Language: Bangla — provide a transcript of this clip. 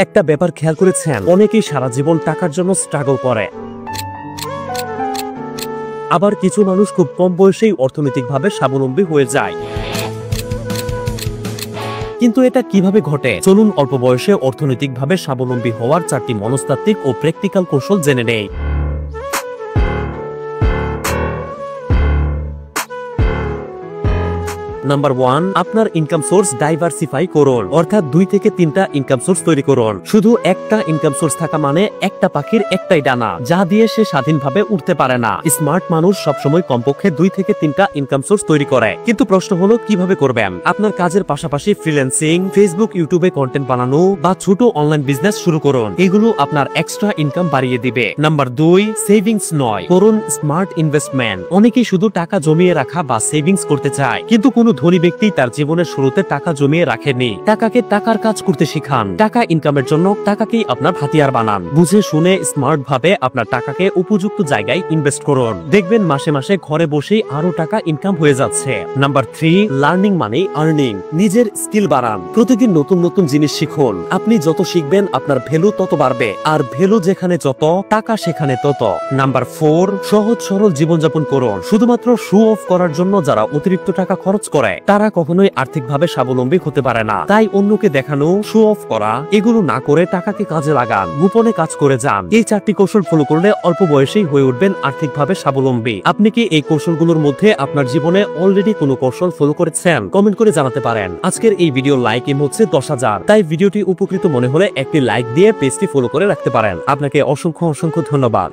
একটা ব্যাপার খেয়াল করেছেন, অনেকেই সারা জীবন টাকার জন্য স্ট্রাগল করে, আবার কিছু মানুষ খুব কম বয়সেই অর্থনৈতিকভাবে স্বাবলম্বী হয়ে যায়। কিন্তু এটা কিভাবে ঘটে? চলুন অল্প বয়সে অর্থনৈতিকভাবে স্বাবলম্বী হওয়ার 4টি মনস্তাত্ত্বিক ও প্র্যাকটিক্যাল কৌশল জেনে নেই। নাম্বার 1, আপনার ইনকাম সোর্স ডাইভার্সিফাই করুন, অর্থাৎ 2 থেকে 3টা ইনকাম সোর্স তৈরি করুন। শুধু একটা ইনকাম সোর্স থাকা মানে একটা পাখির একটাই ডানা, যা দিয়ে সে স্বাধীনভাবে উঠতে পারে না। স্মার্ট মানুষ সবসময় কমপক্ষে 2 থেকে 3টা ইনকাম সোর্স তৈরি করে। কিন্তু প্রশ্ন হলো কিভাবে করবেন? আপনার কাজের পাশাপাশি ফ্রিল্যান্সিং, ফেসবুক, ইউটিউবে কন্টেন্ট বানানো বা ছোট অনলাইন বিজনেস শুরু করুন। এগুলো আপনার এক্সট্রা ইনকাম বাড়িয়ে দিবে। নাম্বার 2, সেভিংস নয়, করুন স্মার্ট ইনভেস্টমেন্ট। অনেকেই শুধু টাকা জমিয়ে রাখা বা সেভিংস করতে চায়, কিন্তু কোনো ধনী ব্যক্তি তার জীবনের শুরুতে টাকা জমিয়ে রাখেননি। টাকাকে টাকার কাজ করতে শিখান। টাকা ইনকামের জন্য টাকাকেই আপনার হাতিয়ার বানান। বুঝে শুনে স্মার্ট ভাবে আপনার টাকাকে উপযুক্ত জায়গায় ইনভেস্ট করুন। দেখবেন মাসে মাসে ঘরে বসেই আরো টাকা ইনকাম হয়ে যাচ্ছে। নাম্বার 3, লার্নিং মানে আর্নিং। নিজের স্কিল বাড়ান। প্রতিদিন নতুন নতুন জিনিস শিখুন। আপনি যত শিখবেন আপনার ভ্যালু তত বাড়বে, আর ভ্যালু যেখানে যত, টাকা সেখানে তত। নাম্বার 4, সহজ সরল জীবনযাপন করুন। শুধুমাত্র শো অফ করার জন্য যারা অতিরিক্ত টাকা খরচ করে তারা কখনোই আর্থিকভাবে স্বাবলম্বী হতে পারে না। তাই অন্যকে দেখানো, শো অফ করা, এগুলো না করে টাকাকে কাজে লাগান, গোপনে কাজ করে যান। এই 4টি কৌশল ফলো করলে অল্প বয়সেই হয়ে উঠবেন আর্থিকভাবে স্বাবলম্বী। আপনি কি এই কৌশলগুলোর মধ্যে আপনার জীবনে অলরেডি কোনো কৌশল ফলো করেছেন? কমেন্ট করে জানাতে পারেন। আজকের এই ভিডিও লাইক এম হচ্ছে 10,000, তাই ভিডিওটি উপকৃত মনে হলে একটি লাইক দিয়ে পেজটি ফলো করে রাখতে পারেন। আপনাকে অসংখ্য ধন্যবাদ।